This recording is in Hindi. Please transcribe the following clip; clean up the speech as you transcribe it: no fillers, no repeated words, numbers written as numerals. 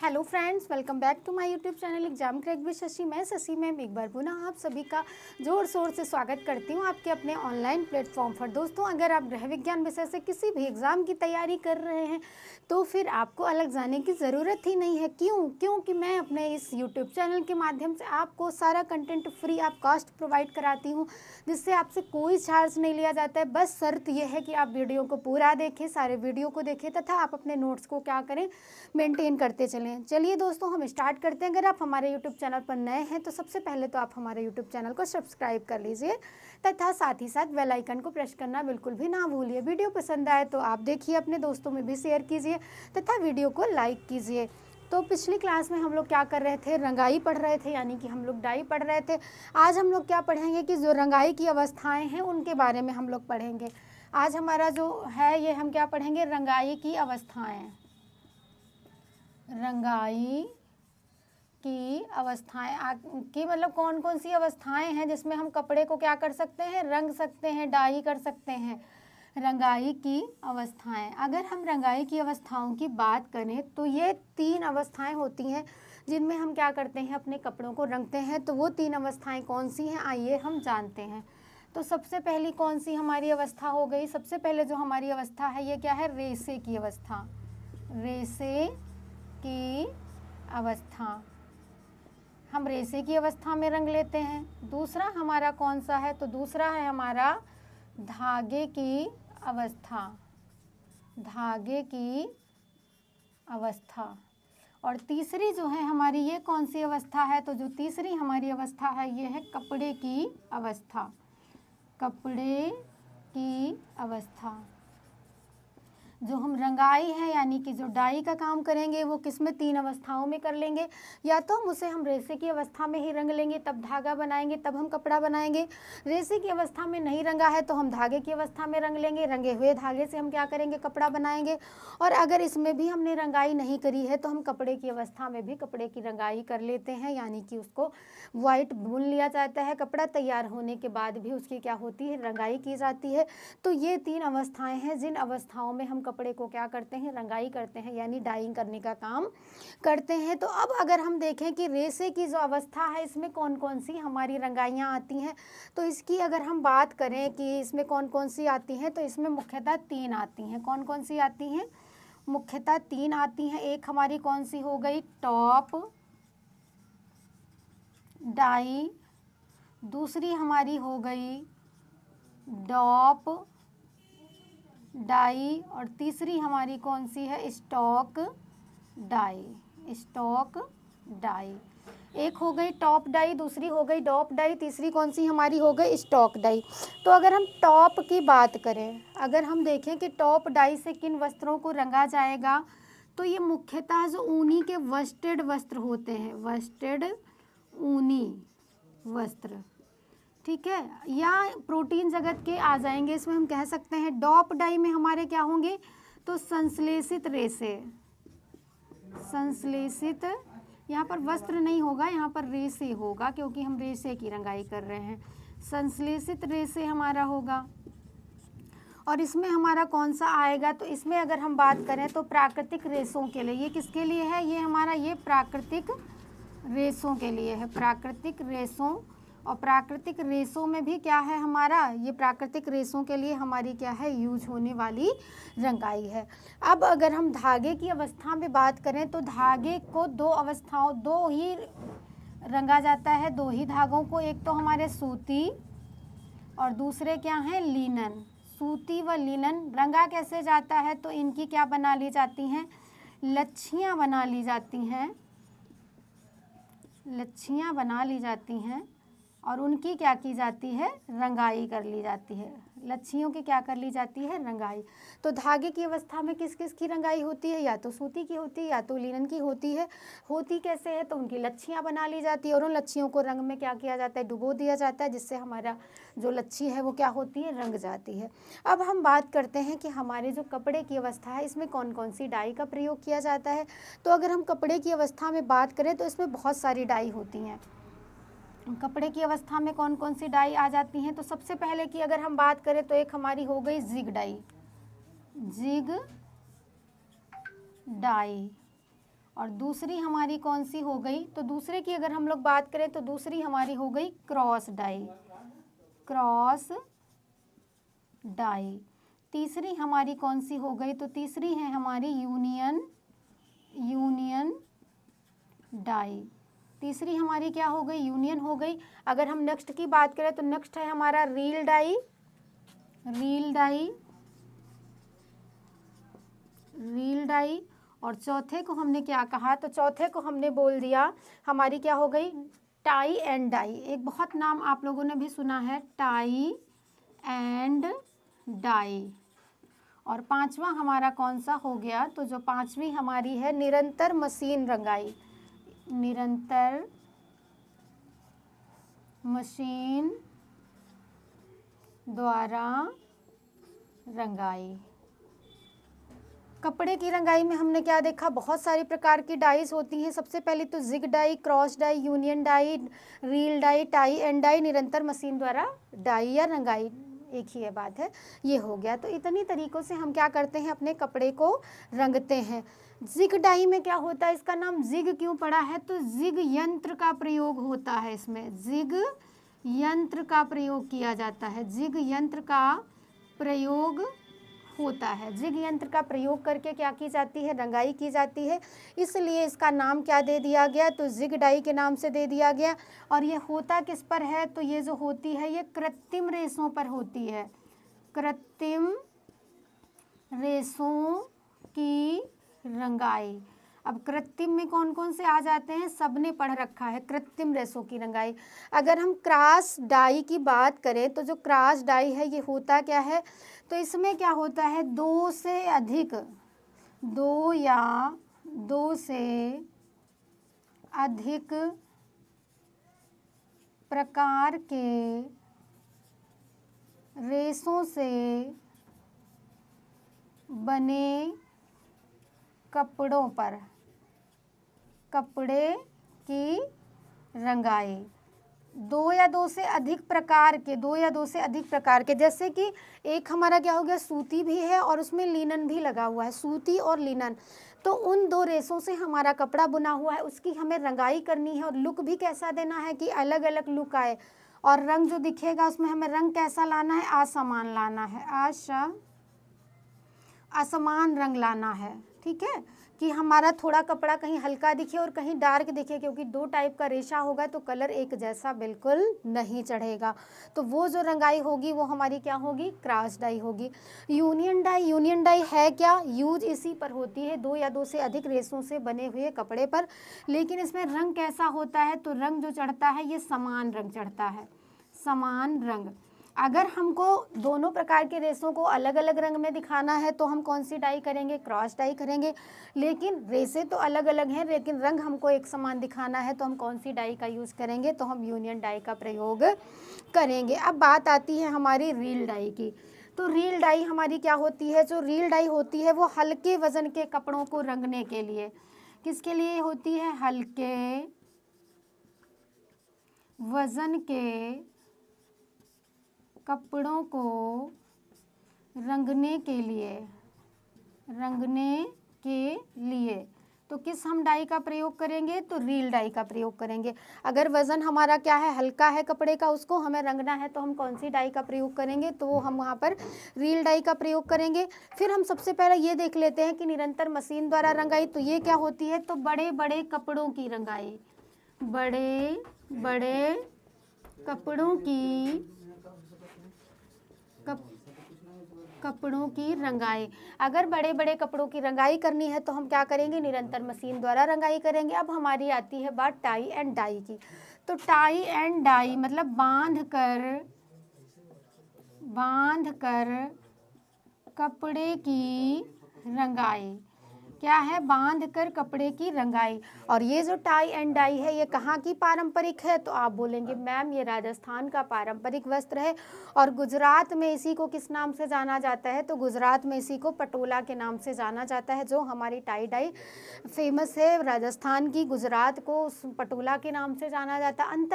Hello friends, welcome back to my YouTube channel exam crack with Shashi. मैं शशि मैम एक बार पुनः आप सभी का जोर शोर से स्वागत करती हूँ आपके अपने ऑनलाइन प्लेटफॉर्म पर। दोस्तों, अगर आप गृह विज्ञान विषय से किसी भी एग्ज़ाम की तैयारी कर रहे हैं तो फिर आपको अलग जाने की ज़रूरत ही नहीं है। क्योंकि मैं अपने इस यूट्यूब चैनल के माध्यम से आपको सारा content free of cost provide कराती हूँ, जिससे आपसे कोई चार्ज नहीं लिया जाता है। बस शर्त यह है कि आप वीडियो को पूरा देखें, सारे वीडियो को देखें तथा आप अपने नोट्स को क्या करें, मेंटेन करते चलें। चलिए दोस्तों, हम स्टार्ट करते हैं। अगर आप हमारे यूट्यूब चैनल पर नए हैं तो सबसे पहले तो आप हमारे यूट्यूब चैनल को सब्सक्राइब कर लीजिए तथा साथ ही साथ बेल आइकन को प्रेस करना बिल्कुल भी ना भूलिए। वीडियो पसंद आए तो आप देखिए, अपने दोस्तों में भी शेयर कीजिए तथा वीडियो को लाइक कीजिए। तो पिछली क्लास में हम लोग क्या कर रहे थे, रंगाई पढ़ रहे थे, यानी कि हम लोग डाई पढ़ रहे थे। आज हम लोग क्या पढ़ेंगे कि जो रंगाई की अवस्थाएं हैं उनके बारे में हम लोग पढ़ेंगे। आज हमारा जो है ये हम क्या पढ़ेंगे, रंगाई की अवस्थाएं। रंगाई की अवस्थाएं की मतलब कौन कौन सी अवस्थाएं हैं जिसमें हम कपड़े को क्या कर सकते हैं, रंग सकते हैं, डाई कर सकते हैं। रंगाई की अवस्थाएं, अगर हम रंगाई की अवस्थाओं की बात करें तो ये 3 अवस्थाएं होती हैं जिनमें हम क्या करते हैं, अपने कपड़ों को रंगते हैं। तो वो 3 अवस्थाएं कौन सी हैं, आइए हम जानते हैं। तो सबसे पहली कौन सी हमारी अवस्था हो गई, सबसे पहले जो हमारी अवस्था है ये क्या है, रेशे की अवस्था। रेशे की अवस्था, हम रेशे की अवस्था में रंग लेते हैं। दूसरा हमारा कौन सा है, तो दूसरा है हमारा धागे की अवस्था। धागे की अवस्था। और तीसरी जो है हमारी ये कौन सी अवस्था है, तो जो तीसरी हमारी अवस्था है ये है कपड़े की अवस्था। कपड़े की अवस्था। जो हम रंगाई है यानी कि जो डाई का काम करेंगे वो किसमें, 3 अवस्थाओं में कर लेंगे। या तो हम उसे हम रेशे की अवस्था में ही रंग लेंगे, तब धागा बनाएंगे, तब हम कपड़ा बनाएंगे। रेशे की अवस्था में नहीं रंगा है तो हम धागे की अवस्था में रंग लेंगे, रंगे हुए धागे से हम क्या करेंगे, कपड़ा बनाएंगे। और अगर इसमें भी हमने रंगाई नहीं करी है तो हम कपड़े की अवस्था में भी कपड़े की रंगाई कर लेते हैं, यानी कि उसको वाइट बुन लिया जाता है। कपड़ा तैयार होने के बाद भी उसकी क्या होती है, रंगाई की जाती है। तो ये 3 अवस्थाएं हैं जिन अवस्थाओं में हम कपड़े को क्या करते हैं, रंगाई करते हैं, यानी डाइंग करने का काम करते हैं। तो अब अगर हम देखें कि रेशे की जो अवस्था है इसमें कौन कौन सी हमारी रंगाइयाँ आती हैं, तो इसकी अगर हम बात करें कि इसमें कौन कौन सी आती हैं, तो इसमें मुख्यतः 3 आती हैं। कौन कौन सी आती हैं, मुख्यतः 3 आती हैं। एक हमारी कौन सी हो गई, टॉप डाई। दूसरी हमारी हो गई डॉप डाई। और तीसरी हमारी कौन सी है, स्टॉक डाई। Stock die. एक हो गई टॉप डाई, दूसरी हो गई डॉप डाई, तीसरी कौन सी हमारी हो गई, स्टॉक डाई। तो अगर हम टॉप की बात करें, अगर हम देखें कि टॉप डाई से किन वस्त्रों को रंगा जाएगा, तो ये मुख्यतः जो ऊनी के वस्टेड वस्त्र होते हैं, वस्टेड ऊनी वस्त्र, ठीक है, या प्रोटीन जगत के आ जाएंगे इसमें। हम कह सकते हैं डॉप डाई में हमारे क्या होंगे, तो संश्लेषित रेशे। संश्लेषित, यहाँ पर वस्त्र नहीं होगा, यहाँ पर रेशे होगा क्योंकि हम रेशे की रंगाई कर रहे हैं। संश्लेषित रेशे हमारा होगा। और इसमें हमारा कौन सा आएगा, तो इसमें अगर हम बात करें तो प्राकृतिक रेशों के लिए, ये किसके लिए है, ये हमारा ये प्राकृतिक रेशों के लिए है। प्राकृतिक रेशों, और प्राकृतिक रेशों में भी क्या है हमारा, ये प्राकृतिक रेशों के लिए हमारी क्या है, यूज होने वाली रंगाई है। अब अगर हम धागे की अवस्था में बात करें तो धागे को 2 अवस्थाओं, 2 ही रंगा जाता है, 2 ही धागों को। एक तो हमारे सूती और दूसरे क्या हैं, लिनन। सूती व लिनन रंगा कैसे जाता है, तो इनकी क्या बना ली जाती हैं, लच्छियाँ बना ली जाती हैं। लच्छियाँ बना ली जाती हैं और उनकी क्या की जाती है, रंगाई कर ली जाती है। लच्छियों की क्या कर ली जाती है, रंगाई। तो धागे की अवस्था में किस किस की रंगाई होती है, या तो सूती की होती है या तो लिनन की होती है। होती कैसे है, तो उनकी लच्छियाँ बना ली जाती है और उन लच्छियों को रंग में क्या किया जाता है, डुबो दिया जाता है, जिससे हमारा जो लच्छी है वो क्या होती है, रंग जाती है। अब हम बात करते हैं कि हमारे जो कपड़े की अवस्था है इसमें कौन कौन सी डाई का प्रयोग किया जाता है। तो अगर हम कपड़े की अवस्था में बात करें तो इसमें बहुत सारी डाई होती हैं। कपड़े की अवस्था में कौन कौन सी डाई आ जाती हैं, तो सबसे पहले की अगर हम बात करें तो एक हमारी हो गई जिग डाई। Zig die. और दूसरी हमारी कौन सी हो गई, तो दूसरे की अगर हम लोग बात करें तो दूसरी हमारी हो गई क्रॉस डाई, क्रॉस डाई। तीसरी हमारी कौन सी हो गई, तो तीसरी है हमारी यूनियन, यूनियन डाई। तीसरी हमारी क्या हो गई, यूनियन हो गई। अगर हम नेक्स्ट की बात करें तो नेक्स्ट है हमारा reel dye, reel dye, reel dye. और चौथे को हमने क्या कहा, तो चौथे को हमने बोल दिया हमारी क्या हो गई, टाई एंड डाई। एक बहुत नाम आप लोगों ने भी सुना है, टाई एंड डाई। और पांचवा हमारा कौन सा हो गया, तो जो पांचवी हमारी है निरंतर मशीन रंगाई, निरंतर मशीन द्वारा रंगाई। कपड़े की रंगाई में हमने क्या देखा, बहुत सारी प्रकार की डाइज होती हैं। सबसे पहले तो jig dye, cross dye, union dye, reel dye, tie and dye, निरंतर मशीन द्वारा डाई या रंगाई, एक ही है बात है, ये हो गया। तो इतनी तरीक़ों से हम क्या करते हैं, अपने कपड़े को रंगते हैं। जिग डाई में क्या होता है, इसका नाम जिग क्यों पड़ा है, तो जिग यंत्र का प्रयोग होता है इसमें, जिग यंत्र का प्रयोग किया जाता है, जिग यंत्र का प्रयोग होता है। जिग यंत्र का प्रयोग करके क्या की जाती है, रंगाई की जाती है, इसलिए इसका नाम क्या दे दिया गया, तो जिग डाई के नाम से दे दिया गया। और ये होता किस पर है, तो ये जो होती है ये कृत्रिम रेशों पर होती है, कृत्रिम रेशों की रंगाई। अब कृत्रिम में कौन कौन से आ जाते हैं, सबने पढ़ रखा है, कृत्रिम रेशों की रंगाई। अगर हम क्रॉस डाई की बात करें तो जो क्रॉस डाई है ये होता क्या है, तो इसमें क्या होता है, दो से अधिक, दो या दो से अधिक प्रकार के रेशों से बने कपड़ों पर कपड़े की रंगाई। दो या दो से अधिक प्रकार के, दो या दो से अधिक प्रकार के, जैसे कि एक हमारा क्या हो गया, सूती भी है और उसमें लिनन भी लगा हुआ है, सूती और लिनन। तो उन दो रेशों से हमारा कपड़ा बुना हुआ है, उसकी हमें रंगाई करनी है और लुक भी कैसा देना है कि अलग अलग लुक आए। और रंग जो दिखेगा उसमें हमें रंग कैसा लाना है, असमान लाना है, असमान रंग लाना है, ठीक है, कि हमारा थोड़ा कपड़ा कहीं हल्का दिखे और कहीं डार्क दिखे, क्योंकि दो टाइप का रेशा होगा तो कलर एक जैसा बिल्कुल नहीं चढ़ेगा। तो वो जो रंगाई होगी वो हमारी क्या होगी, क्रॉस डाई होगी। यूनियन डाई, यूनियन डाई है क्या, यूज इसी पर होती है, दो या दो से अधिक रेशों से बने हुए कपड़े पर, लेकिन इसमें रंग कैसा होता है, तो रंग जो चढ़ता है ये समान रंग चढ़ता है, समान रंग। अगर हमको दोनों प्रकार के रेशों को अलग अलग रंग में दिखाना है तो हम कौन सी डाई करेंगे, क्रॉस डाई करेंगे। लेकिन रेशे तो अलग अलग हैं, लेकिन रंग हमको एक समान दिखाना है तो हम कौन सी डाई का यूज़ करेंगे, तो हम यूनियन डाई का प्रयोग करेंगे। अब बात आती है हमारी रील डाई की। तो रील डाई हमारी क्या होती है, जो रील डाई होती है वो हल्के वजन के कपड़ों को रंगने के लिए, किसके लिए होती है, हल्के वजन के कपड़ों को रंगने के लिए, रंगने के लिए। तो किस हम डाई का प्रयोग करेंगे, तो रील डाई का प्रयोग करेंगे। अगर वज़न हमारा क्या है, हल्का है कपड़े का, उसको हमें रंगना है तो हम कौन सी डाई का प्रयोग करेंगे, तो वो हम वहाँ पर रील डाई का प्रयोग करेंगे। फिर हम सबसे पहले ये देख लेते हैं कि निरंतर मशीन द्वारा रंगाई, तो ये क्या होती है, तो बड़े बड़े कपड़ों की रंगाई, बड़े बड़े कपड़ों की कपड़ों की रंगाई। अगर बड़े बड़े कपड़ों की रंगाई करनी है तो हम क्या करेंगे, निरंतर मशीन द्वारा रंगाई करेंगे। अब हमारी आती है बात टाई एंड डाई की। तो टाई एंड डाई मतलब बांध कर कपड़े की रंगाई। क्या है, बांध कर कपड़े की रंगाई। और ये जो टाई एंड डाई है ये कहाँ की पारंपरिक है, तो आप बोलेंगे मैम ये राजस्थान का पारंपरिक वस्त्र है। और गुजरात में इसी को किस नाम से जाना जाता है, तो गुजरात में इसी को पटोला के नाम से जाना जाता है। जो हमारी टाई डाई फेमस है राजस्थान की, गुजरात को उस पटोला के नाम से जाना जाता है। अंतर